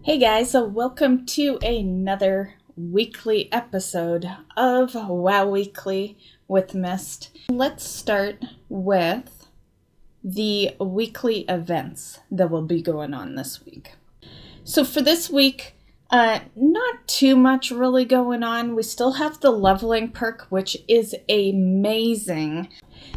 Hey guys, so welcome to another weekly episode of WoW Weekly with Myst. Let's start with the weekly events that will be going on this week. So for this week, not too much really going on. We still have the leveling perk, which is amazing.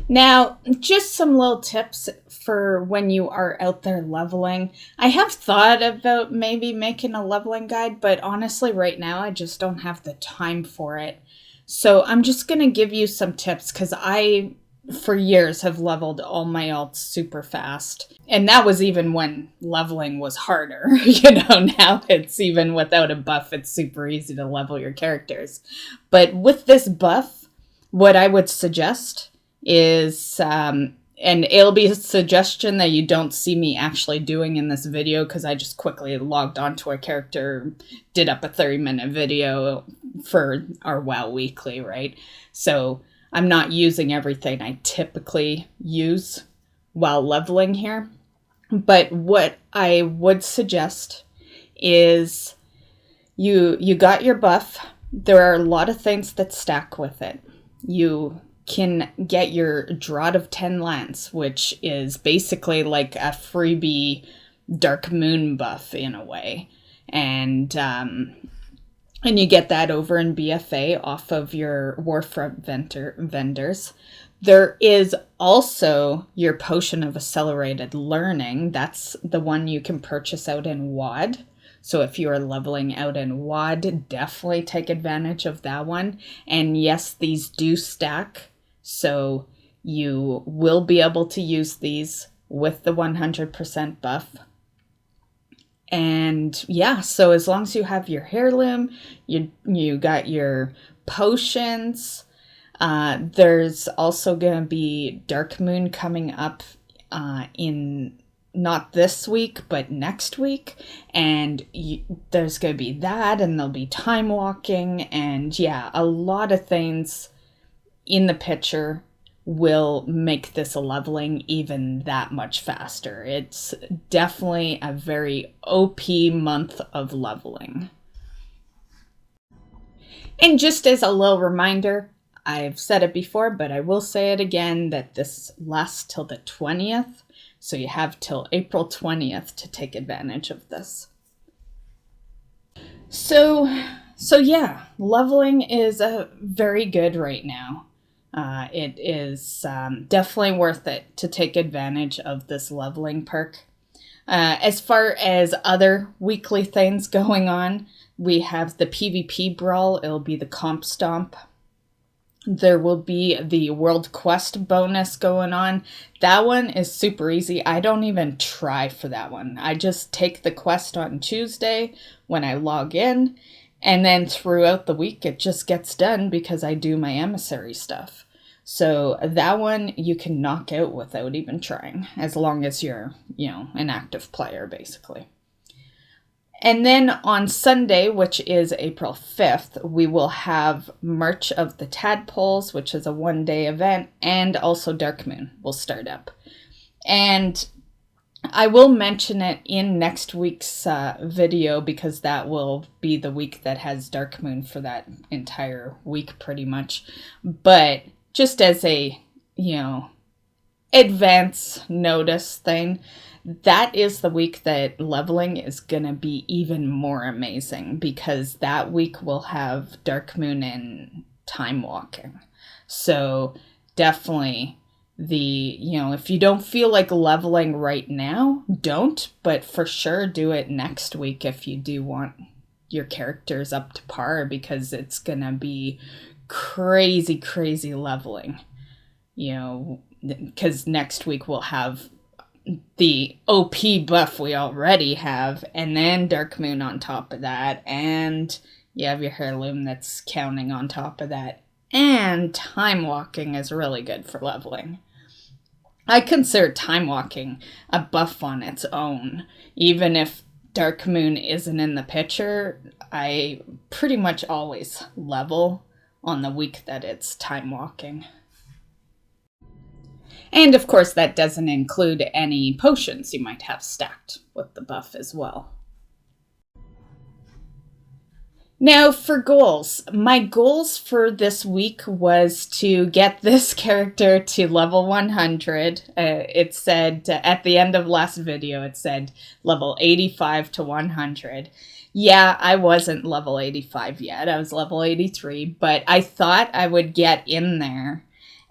Now, just some little tips for when you are out there leveling. I have thought about maybe making a leveling guide, but honestly, right now, I just don't have the time for it. So I'm just going to give you some tips because I, for years, have leveled all my alts super fast. And that was even when leveling was harder. Now it's even without a buff, it's super easy to level your characters. But with this buff, what I would suggest is, and it'll be a suggestion that you don't see me actually doing in this video because I just quickly logged onto our character, did up a 30-minute video for our WoW Weekly, right? So I'm not using everything I typically use while leveling here. But what I would suggest is you got your buff. There are a lot of things that stack with it. You can get your Draught of 10 Lands, which is basically like a freebie Dark Moon buff in a way. And you get that over in BFA off of your Warfront vendors. There is also your Potion of Accelerated Learning. That's the one you can purchase out in WoD. So if you are leveling out in WoD, definitely take advantage of that one. And yes, these do stack. So you will be able to use these with the 100% buff. And yeah, so as long as you have your heirloom, you got your potions. There's also going to be Dark Moon coming up in not this week, but next week. And there's going to be that, and there'll be time walking. And yeah, a lot of things in the picture will make this leveling even that much faster. It's definitely a very OP month of leveling. And just as a little reminder, I've said it before, but I will say it again, that this lasts till the 20th. So you have till April 20th to take advantage of this. So yeah, leveling is very good right now. It is definitely worth it to take advantage of this leveling perk. As far as other weekly things going on, we have the PvP Brawl. It'll be the Comp Stomp. There will be the World Quest bonus going on. That one is super easy. I don't even try for that one. I just take the quest on Tuesday when I log in, and then throughout the week it just gets done because I do my emissary stuff. So that one you can knock out without even trying, as long as you're, an active player, basically. And then on Sunday, which is April 5th, we will have March of the Tadpoles, which is a one-day event, and also Dark Moon will start up. And I will mention it in next week's video because that will be the week that has Dark Moon for that entire week pretty much. But just as a, advance notice thing, that is the week that leveling is going to be even more amazing because that week will have Dark Moon and Time Walking. So definitely if you don't feel like leveling right now, don't, but for sure do it next week if you do want your characters up to par because it's going to be crazy leveling, because next week we'll have the OP buff we already have, and then Dark Moon on top of that, and you have your heirloom that's counting on top of that, and time walking is really good for leveling. I consider time walking a buff on its own. Even if Dark Moon isn't in the picture, I pretty much always level on the week that it's time walking. And of course, that doesn't include any potions you might have stacked with the buff as well. Now for goals. My goals for this week was to get this character to level 100. It said, at the end of last video, it said level 85 to 100. Yeah, I wasn't level 85 yet. I was level 83, but I thought I would get in there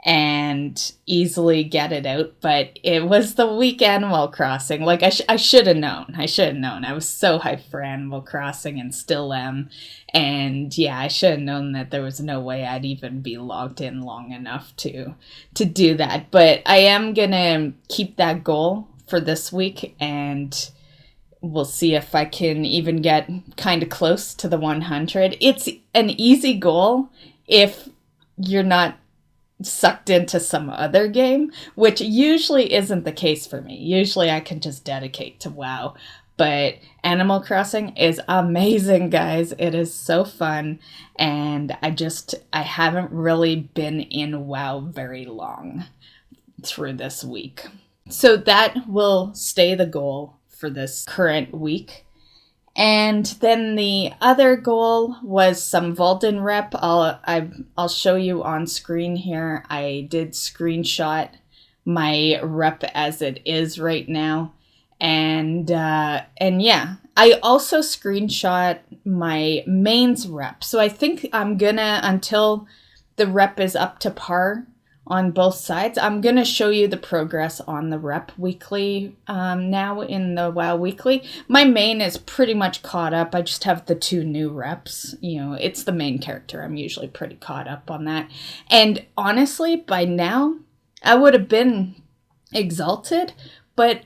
and easily get it out, but it was the week Animal Crossing. Like, I should have known. I was so hyped for Animal Crossing and still am. And yeah, I should have known that there was no way I'd even be logged in long enough to do that. But I am gonna keep that goal for this week, and we'll see if I can even get kind of close to the 100. It's an easy goal if you're not sucked into some other game, which usually isn't the case for me. Usually I can just dedicate to WoW. But Animal Crossing is amazing, guys. It is so fun. And I haven't really been in WoW very long through this week. So that will stay the goal for this current week. And then the other goal was some Vaultin rep. I'll show you on screen here. I did screenshot my rep as it is right now. And yeah, I also screenshot my mains rep. So I think I'm gonna, until the rep is up to par on both sides, I'm going to show you the progress on the rep weekly now in the WoW weekly. My main is pretty much caught up. I just have the 2 new reps. You know, it's the main character. I'm usually pretty caught up on that. And honestly, by now, I would have been exalted, but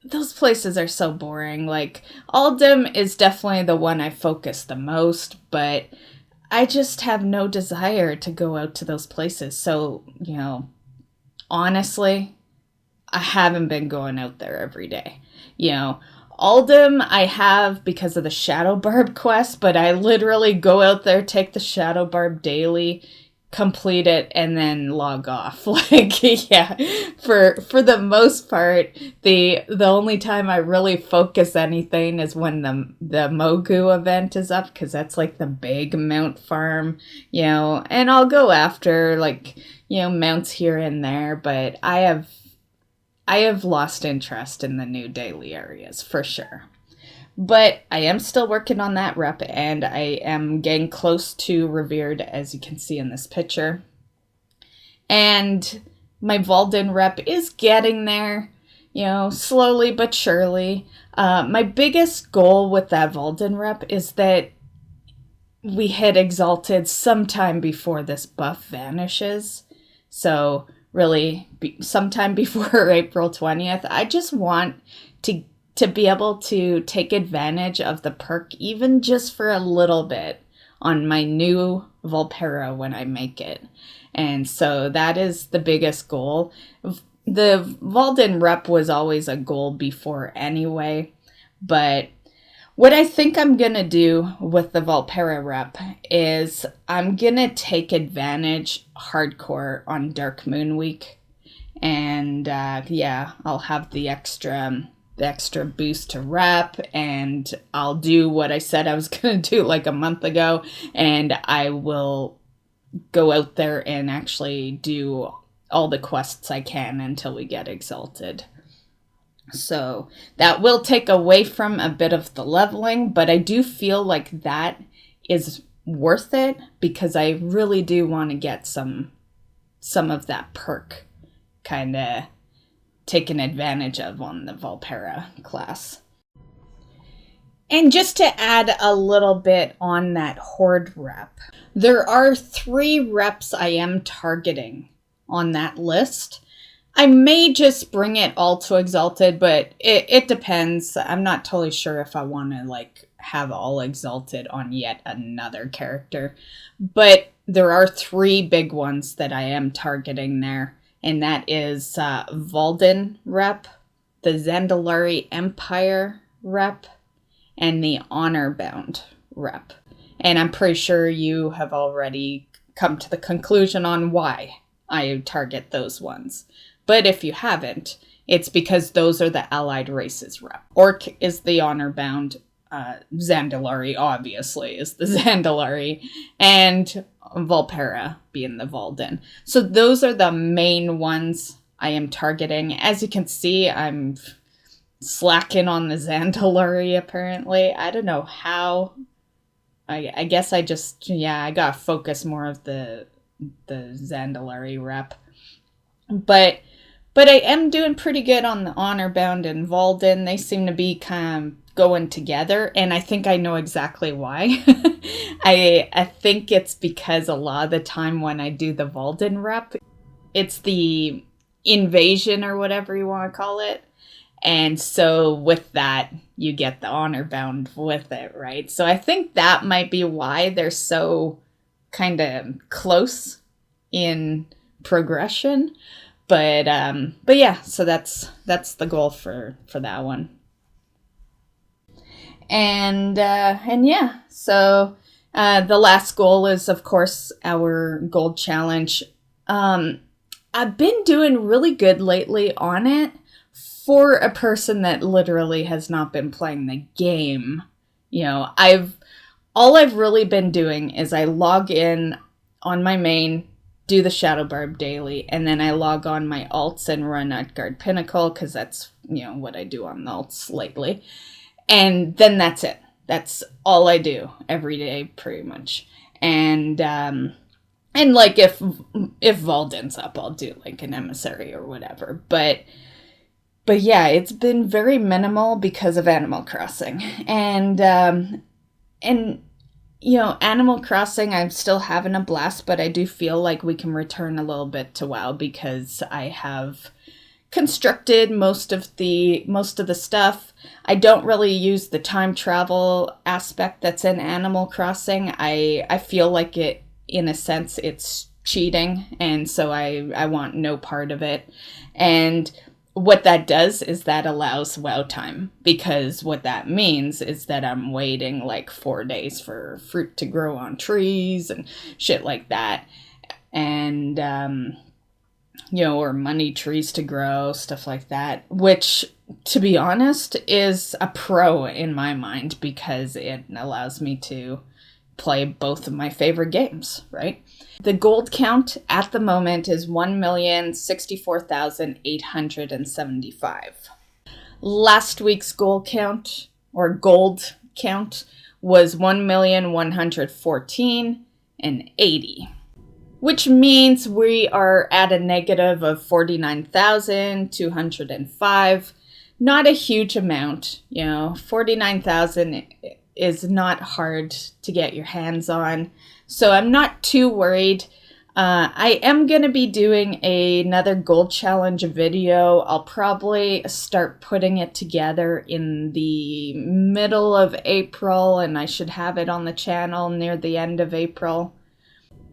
those places are so boring. Like, Aldem is definitely the one I focus the most, but I just have no desire to go out to those places. So, you know, honestly, I haven't been going out there every day. You know, Aldem I have because of the Shadow Barb quest, but I literally go out there, take the Shadow Barb daily, complete it, and then log off. Like, yeah, for the most part, the only time I really focus anything is when the Mogu event is up, because that's like the big mount farm, you know, and I'll go after, like, you know, mounts here and there, but I have lost interest in the new daily areas for sure. But I am still working on that rep, and I am getting close to Revered, as you can see in this picture. And my Vaultin rep is getting there, you know, slowly but surely. My biggest goal with that Vaultin rep is that we hit Exalted sometime before this buff vanishes. So really, sometime before April 20th. I just want to be able to take advantage of the perk, even just for a little bit, on my new Vulpera when I make it. And so that is the biggest goal. The Vaultin rep was always a goal before anyway, but what I think I'm going to do with the Vulpera rep is I'm going to take advantage hardcore on Dark Moon Week. And yeah, I'll have the extra boost to rep, and I'll do what I said I was going to do like a month ago, and I will go out there and actually do all the quests I can until we get Exalted. So that will take away from a bit of the leveling, but I do feel like that is worth it because I really do want to get some of that perk kind of taken advantage of on the Vulpera class. And just to add a little bit on that Horde rep, there are 3 reps I am targeting on that list. I may just bring it all to Exalted, but it depends. I'm not totally sure if I want to like have all Exalted on yet another character. But there are 3 big ones that I am targeting there. And that is Valden rep, the Zandalari Empire rep, and the Honor Bound rep. And I'm pretty sure you have already come to the conclusion on why I target those ones. But if you haven't, it's because those are the allied races rep. Orc is the Honor Bound Zandalari, obviously, is the Zandalari, and Volpera being the Valden. So those are the main ones I am targeting. As you can see, I'm slacking on the Zandalari, apparently. I don't know how. I guess I just, I gotta focus more of the Zandalari rep. But I am doing pretty good on the Honor Bound and Valden. They seem to be kind of going together, and I think I know exactly why. I think it's because a lot of the time when I do the Valden rep, it's the invasion or whatever you want to call it. And so with that, you get the Honor Bound with it, right? So I think that might be why they're so kind of close in progression. But yeah, so that's the goal for that one. And yeah, so the last goal is, of course, our gold challenge. I've been doing really good lately on it for a person that literally has not been playing the game. You know, all I've really been doing is I log in on my main, do the Shadow Barb daily, and then I log on my alts and run Utgard Pinnacle, because that's, what I do on the alts lately. And then that's it. That's all I do every day, pretty much. And like if Valden's up, I'll do like an emissary or whatever. But yeah, it's been very minimal because of Animal Crossing. And Animal Crossing, I'm still having a blast, but I do feel like we can return a little bit to WoW because I have constructed most of the stuff. I don't really use the time travel aspect that's in Animal Crossing. I feel like it, in a sense, it's cheating, and so I want no part of it. And what that does is that allows WoW time, because what that means is that I'm waiting like 4 days for fruit to grow on trees and shit like that. And, or money trees to grow, stuff like that, which, to be honest, is a pro in my mind because it allows me to play both of my favorite games, right? The gold count at the moment is 1,064,875. Last week's gold count was 1,114,080, which means we are at a negative of 49,205. Not a huge amount, 49,000 is not hard to get your hands on. So I'm not too worried. I am going to be doing another gold challenge video. I'll probably start putting it together in the middle of April, and I should have it on the channel near the end of April.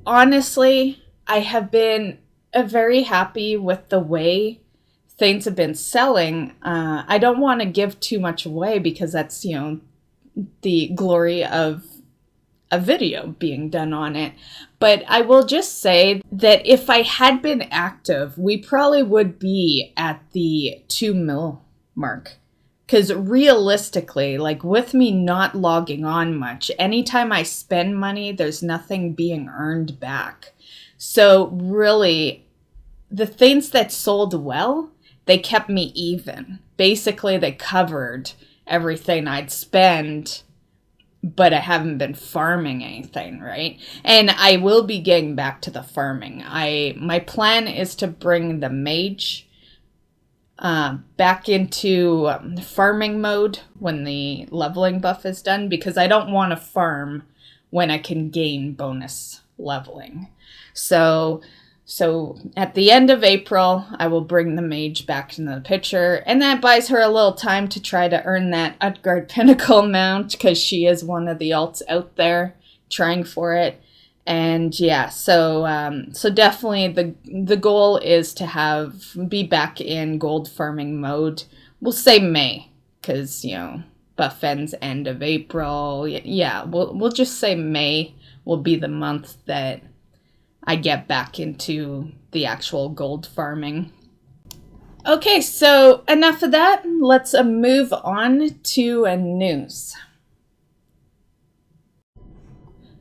Honestly, I have been very happy with the way things have been selling. I don't want to give too much away because that's, the glory of a video being done on it. But I will just say that if I had been active, we probably would be at the 2 mil mark. Because realistically, like with me not logging on much, anytime I spend money, there's nothing being earned back. So really, the things that sold well, they kept me even. Basically, they covered everything I'd spend, but I haven't been farming anything, right? And I will be getting back to the farming. My plan is to bring the mage back into farming mode when the leveling buff is done, because I don't want to farm when I can gain bonus leveling. So at the end of April, I will bring the mage back into the picture, and that buys her a little time to try to earn that Utgard Pinnacle mount, because she is one of the alts out there trying for it. And yeah, so definitely the goal is to be back in gold farming mode. We'll say May, because buff ends end of April. Yeah, we'll just say May will be the month that I get back into the actual gold farming. Okay, so enough of that. Let's move on to news.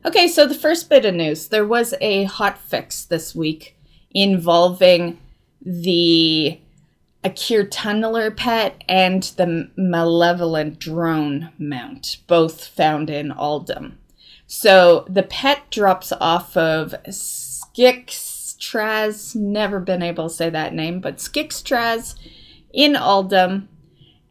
Okay, so the first bit of news. There was a hot fix this week involving the Akir Tunneler pet and the Malevolent Drone mount, both found in Aldum. So the pet drops off of Skixtraz, never been able to say that name, but Skixtraz in Aldum,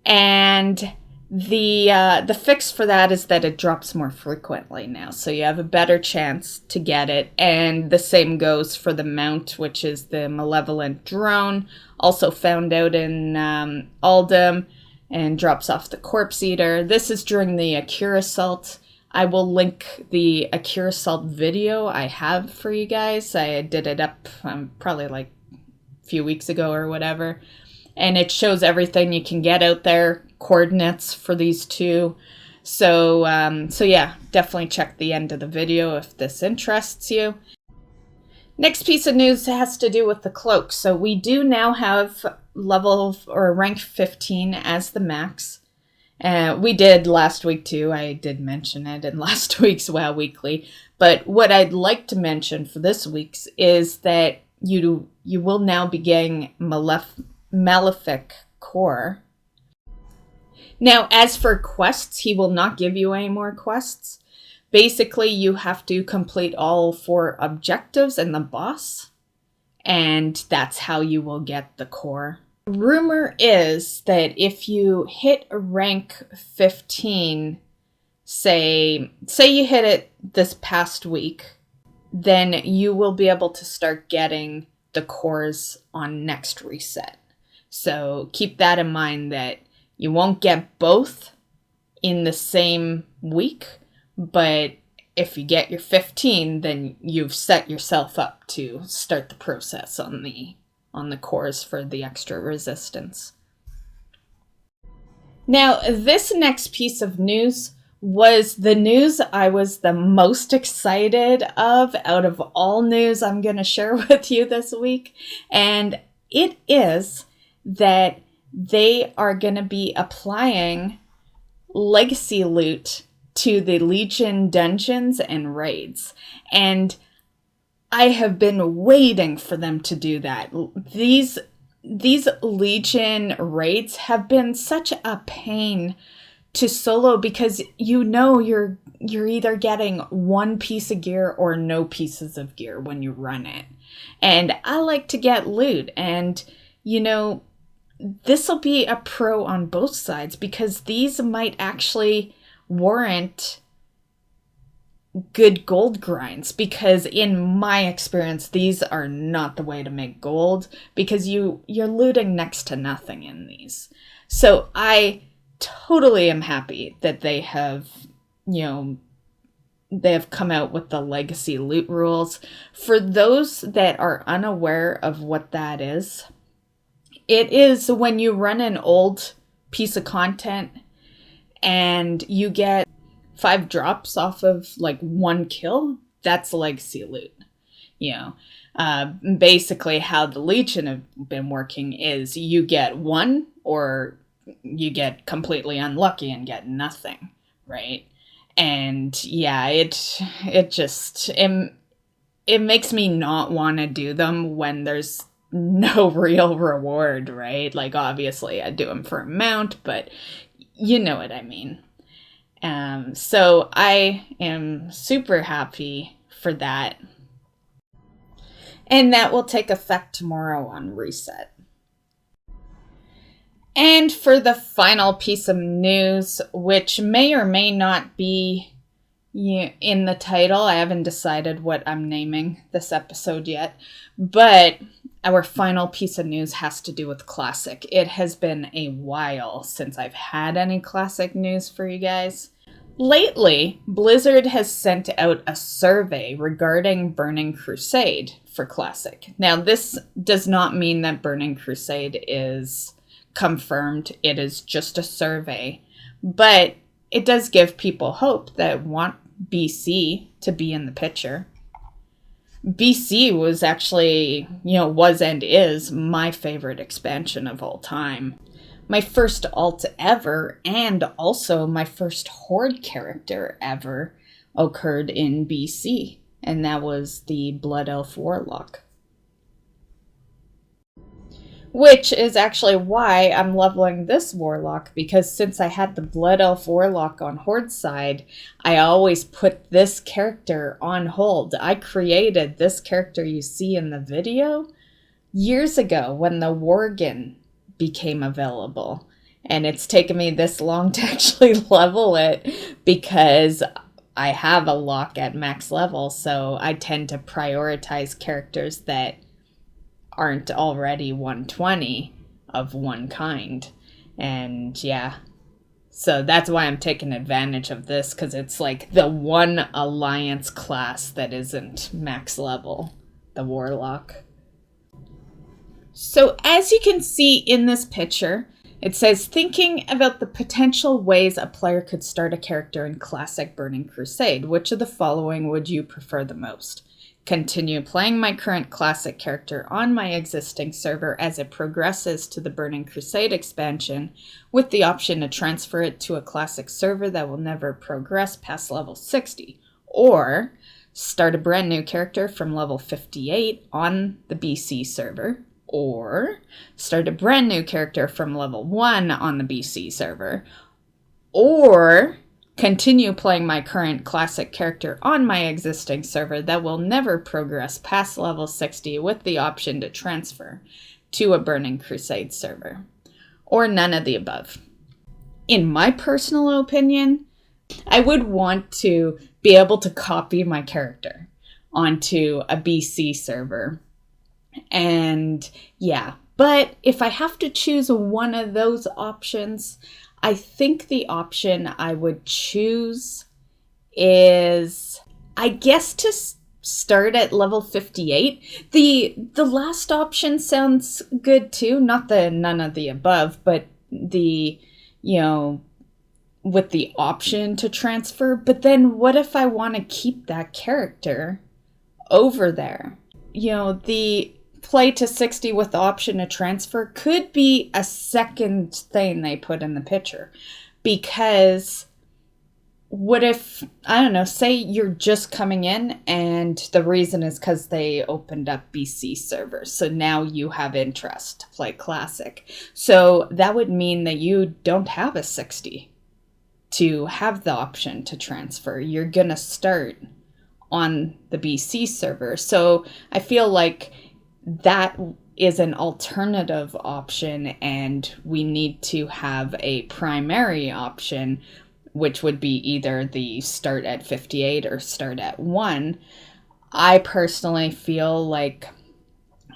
and the fix for that is that it drops more frequently now, so you have a better chance to get it. And the same goes for the mount, which is the Malevolent Drone, also found out in Aldum, and drops off the Corpse Eater. This is during the Akira Assault. I will link the Akira Assault video I have for you guys. I did it up probably like a few weeks ago or whatever. And it shows everything you can get out there, coordinates for these two. So yeah, definitely check the end of the video if this interests you. Next piece of news has to do with the cloak. So we do now have level or rank 15 as the max. We did last week too. I did mention it in last week's WoW Weekly. But what I'd like to mention for this week's is that you will now be getting Malefic Core. Now, as for quests, he will not give you any more quests. Basically, you have to complete all 4 objectives and the boss, and that's how you will get the core. Rumor is that if you hit rank 15, say you hit it this past week, then you will be able to start getting the cores on next reset. So keep that in mind, that you won't get both in the same week, but if you get your 15, then you've set yourself up to start the process on the cores for the extra resistance. Now, this next piece of news was the news I was the most excited of out of all news I'm going to share with you this week, and it is that they are going to be applying legacy loot to the Legion dungeons and raids. And I have been waiting for them to do that. These Legion raids have been such a pain to solo, because you're either getting one piece of gear or no pieces of gear when you run it. And I like to get loot, and this will be a pro on both sides, because these might actually warrant good gold grinds, because in my experience, these are not the way to make gold, because you're looting next to nothing in these. So I totally am happy that they have come out with the legacy loot rules. For those that are unaware of what that is, it is when you run an old piece of content and you get 5 drops off of like 1 kill, that's legacy loot. Basically how the Legion have been working is you get 1 or you get completely unlucky and get nothing, right? And yeah, it makes me not want to do them when there's no real reward, right? Like, obviously I do them for a mount, but you know what I mean. So I am super happy for that. And that will take effect tomorrow on reset. And for the final piece of news, which may or may not be in the title, I haven't decided what I'm naming this episode yet, but our final piece of news has to do with Classic. It has been a while since I've had any Classic news for you guys. Lately, Blizzard has sent out a survey regarding Burning Crusade for Classic. Now, this does not mean that Burning Crusade is confirmed. It is just a survey. But it does give people hope that want BC to be in the picture. BC was actually, was and is my favorite expansion of all time. My first alt ever, and also my first Horde character ever, occurred in BC, and that was the Blood Elf Warlock. Which is actually why I'm leveling this Warlock, because since I had the Blood Elf Warlock on Horde side, I always put this character on hold. I created this character you see in the video years ago when the Worgen became available. And it's taken me this long to actually level it because I have a lock at max level, so I tend to prioritize characters that aren't already 120 of one kind. And yeah, so that's why I'm taking advantage of this, because it's like the one alliance class that isn't max level, the Warlock. So as you can see in this picture, it says, thinking about the potential ways a player could start a character in Classic Burning Crusade, which of the following would you prefer the most? Continue playing my current Classic character on my existing server as it progresses to the Burning Crusade expansion, with the option to transfer it to a Classic server that will never progress past level 60. Or start a brand new character from level 58 on the BC server. Or start a brand new character from level 1 on the BC server. Or continue playing my current Classic character on my existing server that will never progress past level 60 with the option to transfer to a Burning Crusade server. Or none of the above. In my personal opinion, I would want to be able to copy my character onto a BC server. And yeah, but if I have to choose one of those options, I think the option I would choose is, I guess, to start at level 58. The last option sounds good too, not the none of the above, but the, with the option to transfer. But then what if I want to keep that character over there? The play to 60 with the option to transfer could be a second thing they put in the picture. Because what if, I don't know, say you're just coming in and the reason is because they opened up BC servers. So now you have interest to play Classic. So that would mean that you don't have a 60 to have the option to transfer. You're going to start on the BC server. So I feel like that is an alternative option, and we need to have a primary option, which would be either the start at 58 or start at 1. I personally feel like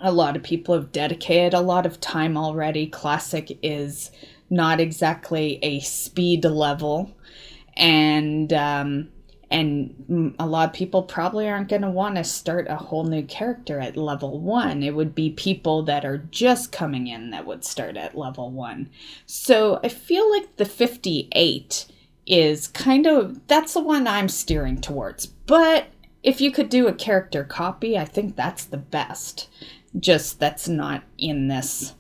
a lot of people have dedicated a lot of time already. Classic is not exactly a speed level, and a lot of people probably aren't going to want to start a whole new character at level 1. It would be people that are just coming in that would start at level 1. So I feel like the 58 is that's the one I'm steering towards. But if you could do a character copy, I think that's the best. Just that's not in this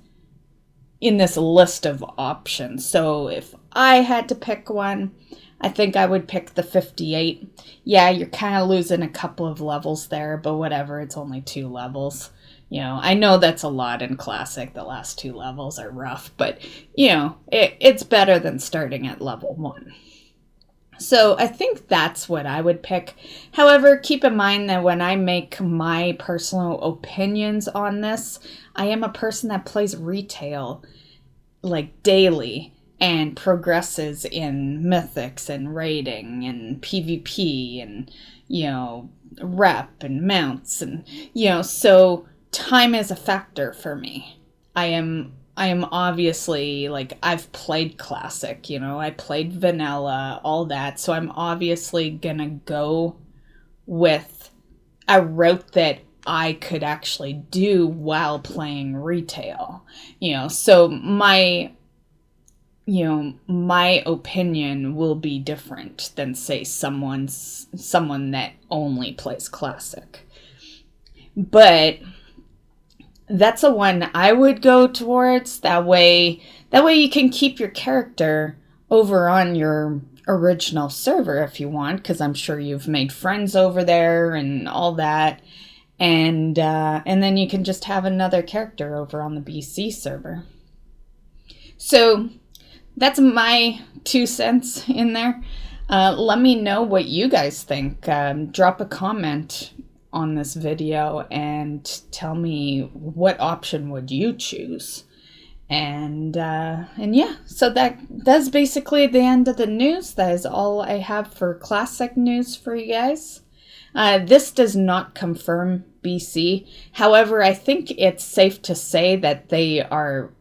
list of options. So if I had to pick one, I think I would pick the 58. Yeah, you're kind of losing a couple of levels there, but whatever, it's only 2 levels. I know that's a lot in Classic. The last 2 levels are rough, but, it's better than starting at level 1. So I think that's what I would pick. However, keep in mind that when I make my personal opinions on this, I am a person that plays retail, like, daily, and progresses in mythics and raiding and PvP and, rep and mounts and, so time is a factor for me. I am obviously, like, I've played Classic, I played vanilla, all that, so I'm obviously gonna go with a route that I could actually do while playing retail, so my opinion will be different than, say, someone that only plays Classic. But that's the one I would go towards. That way you can keep your character over on your original server if you want, because I'm sure you've made friends over there and all that. And then you can just have another character over on the BC server. So that's my 2 cents in there. Let me know what you guys think. Drop a comment on this video and tell me what option would you choose. And yeah, so that's basically the end of the news. That is all I have for classic news for you guys. This does not confirm BC. However, I think it's safe to say that they are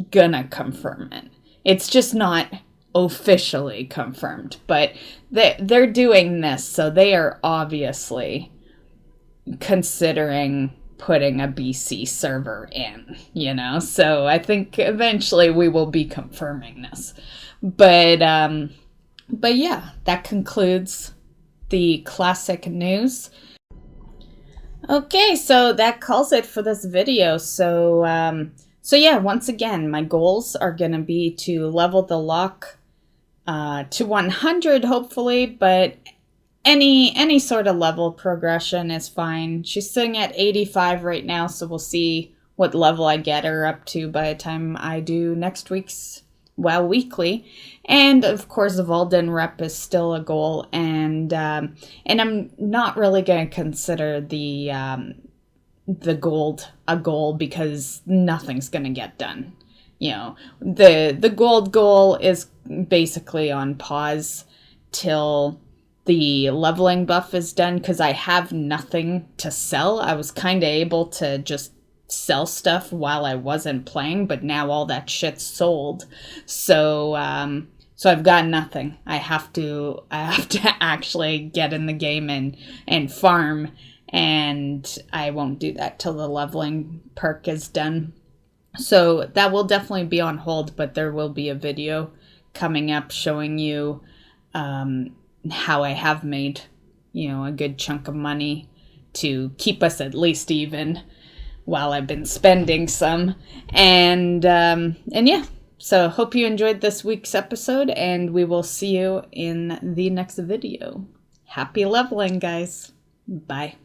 gonna confirm it. It's just not officially confirmed, but they're doing this, so they are obviously considering putting a BC server in, so I think eventually we will be confirming this. But yeah, that concludes the classic news. Okay, so that calls it for this video. So yeah, once again, my goals are gonna be to level the lock to 100, hopefully, but any sort of level progression is fine. She's sitting at 85 right now, so we'll see what level I get her up to by the time I do next week's WoW Weekly. And of course, the Valden rep is still a goal, and I'm not really going to consider the gold a goal because nothing's going to get done. The gold goal is basically on pause till the leveling buff is done, because I have nothing to sell. I was kind of able to just sell stuff while I wasn't playing, but now all that shit's sold. So I've got nothing. I have to actually get in the game and farm, and I won't do that till the leveling perk is done. So that will definitely be on hold, but there will be a video coming up showing you how I have made, a good chunk of money to keep us at least even while I've been spending some. And yeah, so hope you enjoyed this week's episode, and we will see you in the next video. Happy leveling, guys. Bye.